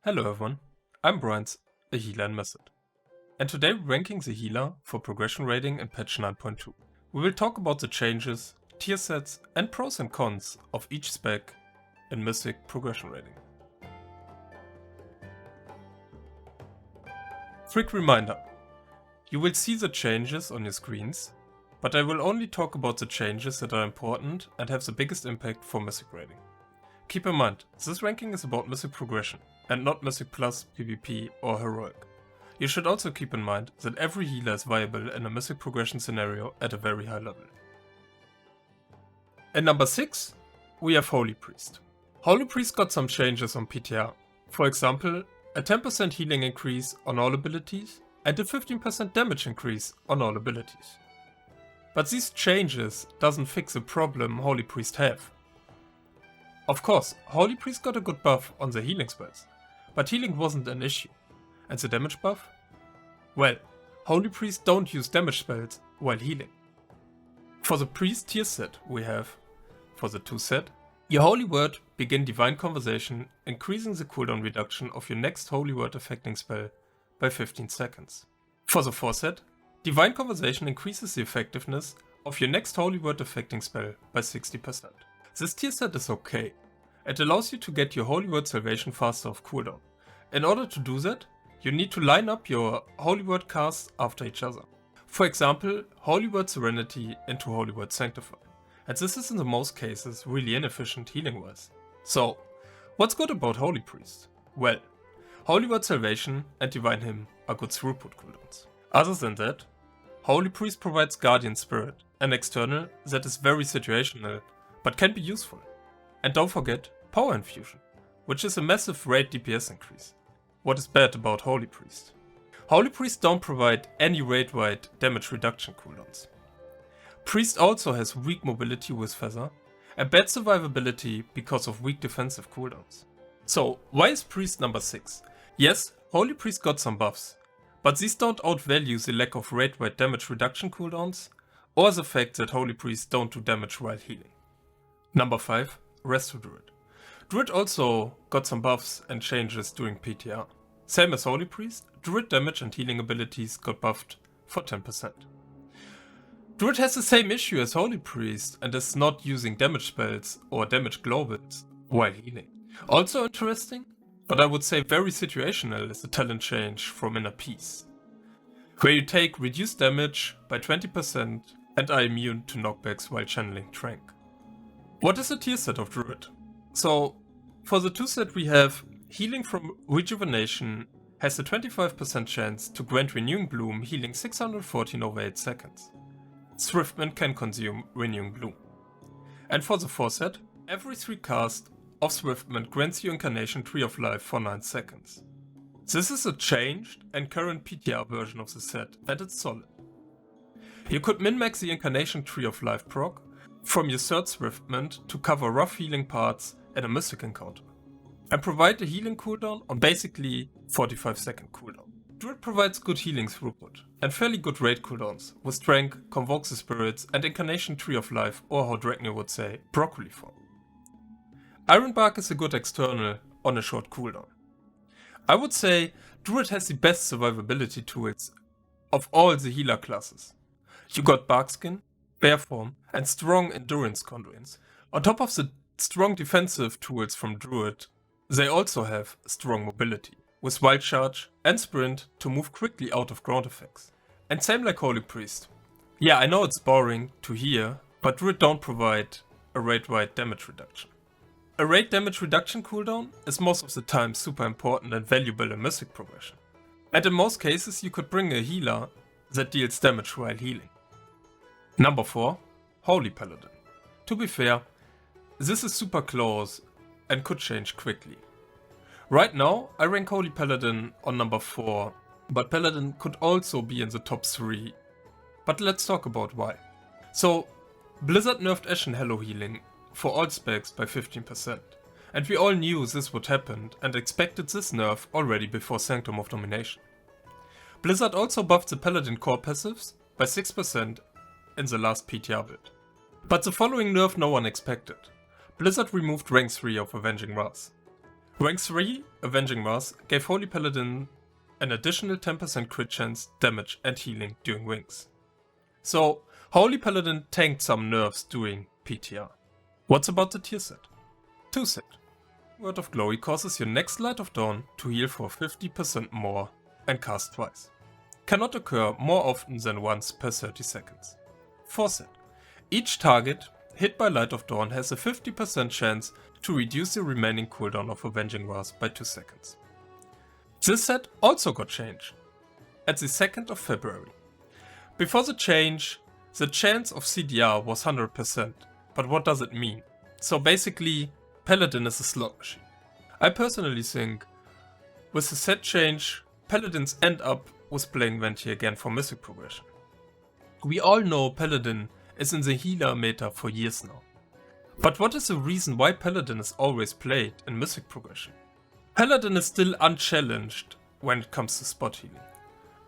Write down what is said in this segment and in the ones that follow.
Hello everyone, I'm Bryanz, a healer in Method. And today we're ranking the healer for progression rating in patch 9.2. We will talk about the changes, tier sets and pros and cons of each spec in mythic progression rating. Quick reminder, you will see the changes on your screens, but I will only talk about the changes that are important and have the biggest impact for mythic rating. Keep in mind, this ranking is about mythic progression, and not mythic plus, PvP or heroic. You should also keep in mind that every healer is viable in a mythic progression scenario at a very high level. In number 6, we have Holy Priest. Holy Priest got some changes on PTR. For example, a 10% healing increase on all abilities and a 15% damage increase on all abilities. But these changes doesn't fix the problem Holy Priest have. Of course, Holy Priest got a good buff on the healing spells, but healing wasn't an issue. And the damage buff? Well, Holy Priest don't use damage spells while healing. For the Priest tier set we have, for the 2 set, your Holy Word begin Divine Conversation, increasing the cooldown reduction of your next Holy Word affecting spell by 15 seconds. For the 4 set, Divine Conversation increases the effectiveness of your next Holy Word affecting spell by 60%. This tier set is okay. It allows you to get your Holy Word Salvation faster off cooldown. In order to do that, you need to line up your Holy Word casts after each other. For example, Holy Word Serenity into Holy Word Sanctify. And this is in the most cases really inefficient healing wise. So, what's good about Holy Priest? Well, Holy Word Salvation and Divine Hymn are good throughput cooldowns. Other than that, Holy Priest provides Guardian Spirit, an external that is very situational, but can be useful. And don't forget Power Infusion, which is a massive raid DPS increase. What is bad about Holy Priest? Holy Priest don't provide any raid-wide damage reduction cooldowns. Priest also has weak mobility with Feather, and bad survivability because of weak defensive cooldowns. So, why is Priest number 6? Yes, Holy Priest got some buffs, but these don't outvalue the lack of raid-wide damage reduction cooldowns, or the fact that Holy Priests don't do damage while healing. Number 5, Resto Druid. Druid also got some buffs and changes during PTR. Same as Holy Priest, Druid damage and healing abilities got buffed for 10%. Druid has the same issue as Holy Priest and is not using damage spells or damage globals while healing. Also interesting, but I would say very situational, is the talent change from Inner Peace, where you take reduced damage by 20% and are immune to knockbacks while channeling Trank. What is the tier set of Druid? So, for the 2 set we have Healing from Rejuvenation has a 25% chance to grant Renewing Bloom, healing 614 over 8 seconds. Swiftman can consume Renewing Bloom. And for the 4 set, every 3 cast of Swiftman grants you Incarnation Tree of Life for 9 seconds. This is a changed and current PTR version of the set, and it's solid. You could min-max the Incarnation Tree of Life proc from your 3rd Swiftment to cover rough healing parts in a Mystic encounter, and provide a healing cooldown on basically 45 second cooldown. Druid provides good healing throughput, and fairly good raid cooldowns, with Trank, Convoke the Spirits, and Incarnation Tree of Life, or how Dragner would say, Broccoli form. Ironbark is a good external on a short cooldown. I would say Druid has the best survivability tools of all the healer classes. You got Barkskin, Bear Form, and strong endurance conduits. On top of the strong defensive tools from Druid, they also have strong mobility, with Wild Charge and Sprint to move quickly out of ground effects. And same like Holy Priest. Yeah, I know it's boring to hear, but Druid don't provide a raid-wide damage reduction. A raid damage reduction cooldown is most of the time super important and valuable in Mythic progression. And in most cases you could bring a healer that deals damage while healing. Number 4, Holy Paladin. To be fair, this is super close and could change quickly. Right now I rank Holy Paladin on number 4, but Paladin could also be in the top 3. But let's talk about why. So, Blizzard nerfed Ashen Hallow healing for all specs by 15%, and we all knew this would happen and expected this nerf already before Sanctum of Domination. Blizzard also buffed the Paladin core passives by 6% in the last PTR build. But the following nerf no one expected. Blizzard removed rank 3 of Avenging Wrath. Rank 3, Avenging Mars, gave Holy Paladin an additional 10% crit chance, damage and healing during wings. So, Holy Paladin tanked some nerfs during PTR. What's about the tier set? 2 set. Word of Glory causes your next Light of Dawn to heal for 50% more and cast twice. Cannot occur more often than once per 30 seconds. 4 set. Each target hit by Light of Dawn has a 50% chance to reduce the remaining cooldown of Avenging Mars by 2 seconds. This set also got changed at the 2nd of February. Before the change, the chance of CDR was 100%, but what does it mean? So basically, Paladin is a slot machine. I personally think, with the set change, Paladins end up with playing Venti again for mythic progression. We all know Paladin is in the healer meta for years now. But what is the reason why Paladin is always played in mythic progression? Paladin is still unchallenged when it comes to spot healing,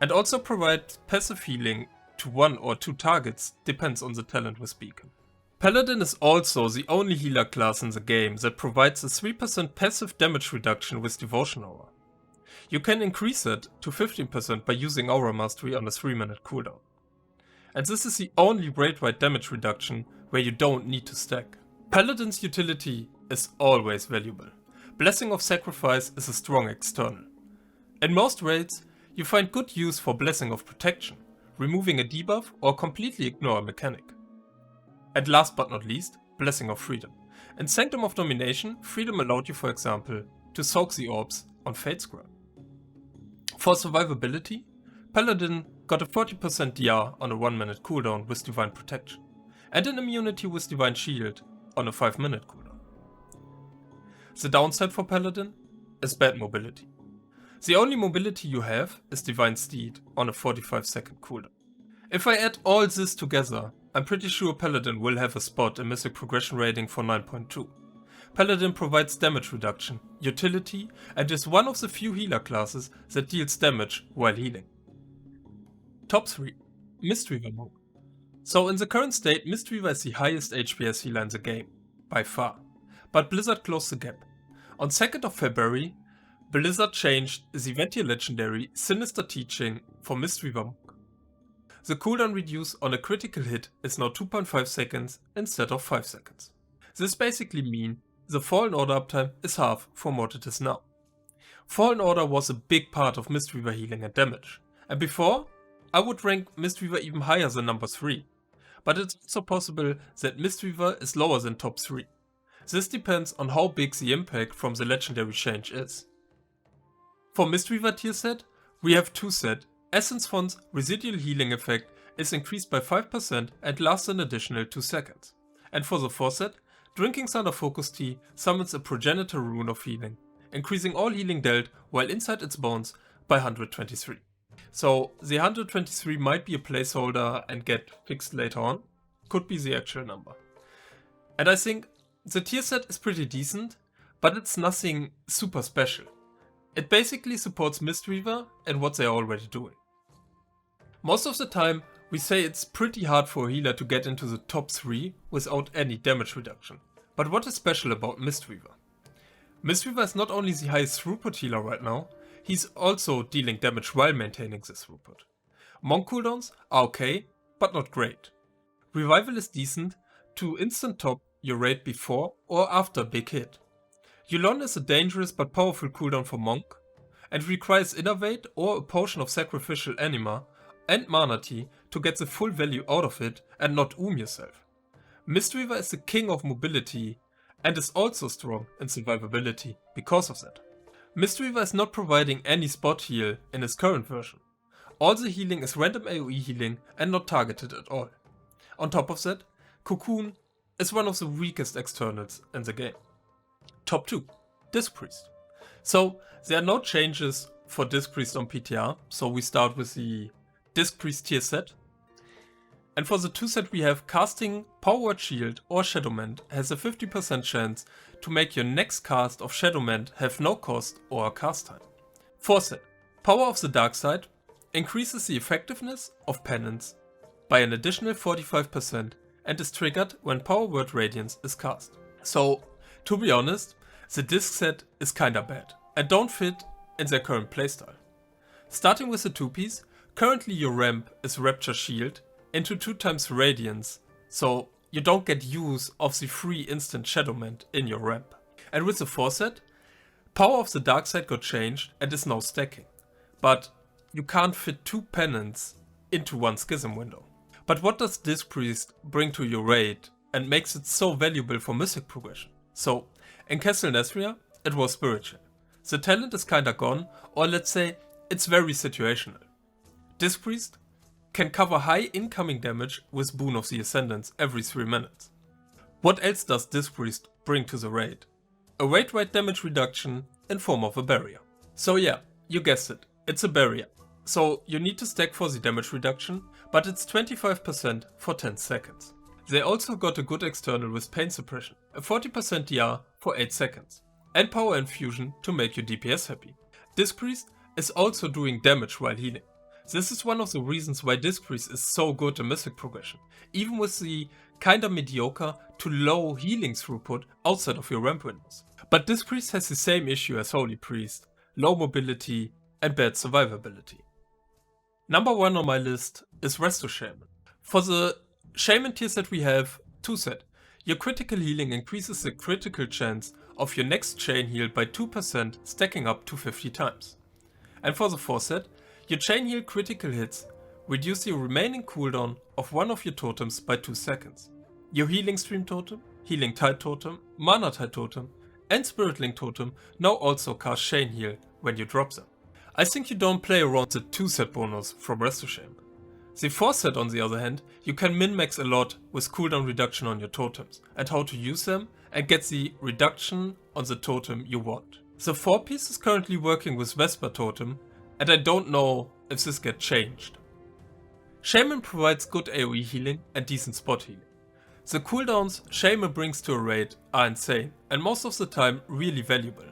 and also provides passive healing to 1 or 2 targets, depends on the talent with Beacon. Paladin is also the only healer class in the game that provides a 3% passive damage reduction with Devotion Aura. You can increase it to 15% by using Aura Mastery on a 3-minute cooldown. And this is the only raid-wide damage reduction where you don't need to stack. Paladin's utility is always valuable. Blessing of Sacrifice is a strong external. In most raids, you find good use for Blessing of Protection, removing a debuff or completely ignore a mechanic. And last but not least, Blessing of Freedom. In Sanctum of Domination, Freedom allowed you, for example, to soak the orbs on Fate Scroll. For survivability, Paladin got a 40% DR on a 1-minute cooldown with Divine Protection, and an immunity with Divine Shield on a 5-minute cooldown. The downside for Paladin is bad mobility. The only mobility you have is Divine Steed on a 45-second cooldown. If I add all this together, I'm pretty sure Paladin will have a spot in Mythic Progression rating for 9.2. Paladin provides damage reduction, utility, and is one of the few healer classes that deals damage while healing. Top 3. Mistweaver Monk. So in the current state, Mistweaver is the highest HPS healer in the game, by far. But Blizzard closed the gap. On 2nd of February, Blizzard changed the Venti legendary Sinister Teaching for Mistweaver Monk. The cooldown reduce on a critical hit is now 2.5 seconds instead of 5 seconds. This basically means the Fallen Order uptime is half from what it is now. Fallen Order was a big part of Mistweaver healing and damage, and before, I would rank Mistweaver even higher than number 3, but it's also possible that Mistweaver is lower than top 3. This depends on how big the impact from the legendary change is. For Mistweaver tier set, we have 2 set. Essence Font's residual healing effect is increased by 5% and lasts an additional 2 seconds. And for the 4 set, Drinking Thunder Focus Tea summons a progenitor rune of healing, increasing all healing dealt while inside its bones by 123. So the 123 might be a placeholder and get fixed later on, could be the actual number. And I think the tier set is pretty decent, but it's nothing super special. It basically supports Mistweaver and what they're already doing. Most of the time, we say it's pretty hard for a healer to get into the top 3 without any damage reduction. But what is special about Mistweaver? Mistweaver is not only the highest throughput healer right now, he's also dealing damage while maintaining this throughput. Monk cooldowns are okay, but not great. Revival is decent to instant top your raid before or after big hit. Yulon is a dangerous but powerful cooldown for Monk, and requires Innervate or a potion of sacrificial anima and mana tea to get the full value out of it and not yourself. Mistweaver is the king of mobility and is also strong in survivability because of that. Mistweaver is not providing any spot heal in its current version. All the healing is random AoE healing and not targeted at all. On top of that, Cocoon is one of the weakest externals in the game. Top 2. Disc Priest. So there are no changes for Disc Priest on PTR, so we start with the Disc Priest tier set. And for the 2 set we have casting Power Word Shield or Shadowmend has a 50% chance to make your next cast of Shadowmend have no cost or cast time. 4 set, Power of the Dark Side increases the effectiveness of Penance by an additional 45% and is triggered when Power Word Radiance is cast. So, to be honest, The disc set is kinda bad and don't fit in their current playstyle. Starting with the 2-piece, currently your ramp is Rapture Shield into 2x Radiance, so you don't get use of the free instant Shadowment in your ramp. And with the 4 set, Power of the Dark Side got changed and is now stacking, but you can't fit 2 Penance into one Schism window. But what does Disc Priest bring to your raid and makes it so valuable for Mythic progression? So, in Castle Nesria, it was Spiritual. The talent is kinda gone, or let's say, it's very situational. Disc Priest can cover high incoming damage with Boon of the Ascendants every 3 minutes. What else does Disc Priest bring to the raid? A raid-wide damage reduction in form of a barrier. So yeah, you guessed it, it's a barrier. So you need to stack for the damage reduction, but it's 25% for 10 seconds. They also got a good external with pain suppression, a 40% DR for 8 seconds, and power infusion to make your DPS happy. Disc Priest is also doing damage while healing. This is one of the reasons why Disc Priest is so good in Mythic progression, even with the kinda mediocre to low healing throughput outside of your ramp windows. But Disc Priest has the same issue as Holy Priest, low mobility and bad survivability. Number 1 on my list is Resto Shaman. For the Shaman tiers that we have, 2 set, your critical healing increases the critical chance of your next chain heal by 2%, stacking up to 50 times. And for the 4 set, your chain heal critical hits reduce the remaining cooldown of one of your totems by 2 seconds. Your Healing Stream totem, Healing Tide totem, Mana Tide totem, and Spirit Link totem now also cast chain heal when you drop them. I think you don't play around the 2 set bonus from Resto Shaman. The 4 set on the other hand, you can min-max a lot with cooldown reduction on your totems and how to use them and get the reduction on the totem you want. The 4 piece is currently working with Vesper totem and I don't know if this gets changed. Shaman provides good AoE healing and decent spot healing. The cooldowns Shaman brings to a raid are insane and most of the time really valuable.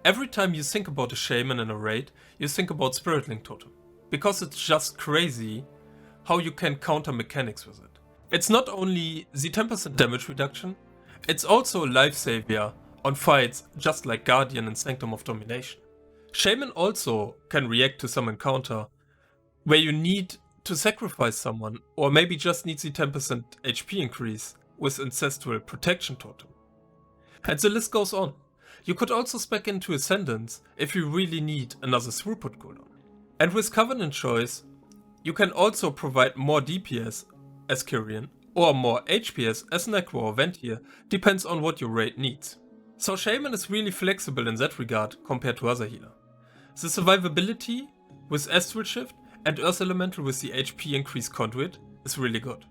Every time you think about a Shaman in a raid, you think about Spirit Link totem, because it's just crazy how you can counter mechanics with it. It's not only the 10% damage reduction, it's also a life savior on fights just like Guardian and Sanctum of Domination. Shaman also can react to some encounter where you need to sacrifice someone or maybe just needs the 10% HP increase with Ancestral Protection totem. And the list goes on. You could also spec into Ascendance if you really need another throughput cooldown. And with Covenant Choice, you can also provide more DPS as Kyrian or more HPS as Necro or Ventir, depends on what your raid needs. So Shaman is really flexible in that regard compared to other healer. The survivability with Astral Shift and Earth Elemental with the HP increase Conduit is really good.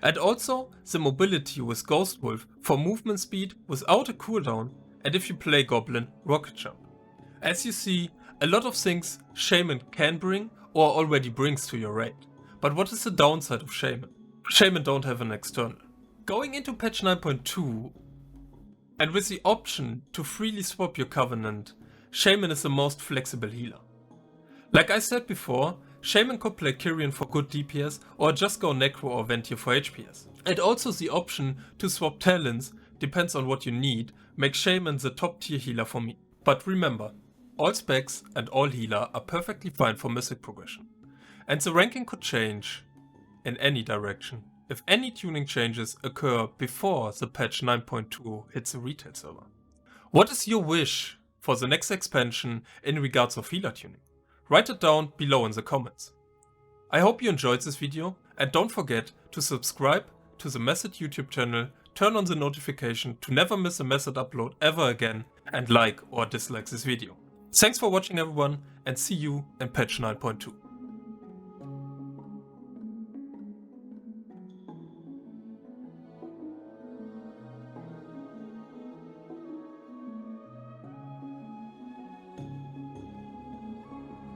And also the mobility with Ghost Wolf for movement speed without a cooldown, and if you play Goblin, Rocket Jump. As you see, a lot of things Shaman can bring or already brings to your raid. But what is the downside of Shaman? Shaman don't have an external. Going into patch 9.2 and with the option to freely swap your Covenant, Shaman is the most flexible healer. Like I said before, Shaman could play Kyrian for good DPS or just go Necro or Ventir for HPS. And also the option to swap talents, depends on what you need, makes Shaman the top tier healer for me. But remember, all specs and all healer are perfectly fine for Mythic progression. And the ranking could change in any direction if any tuning changes occur before the patch 9.2 hits the retail server. What is your wish for the next expansion in regards of healer tuning? Write it down below in the comments. I hope you enjoyed this video and don't forget to subscribe to the Method YouTube channel, turn on the notification to never miss a Method upload ever again, and like or dislike this video. Thanks for watching everyone and see you in patch 9.2.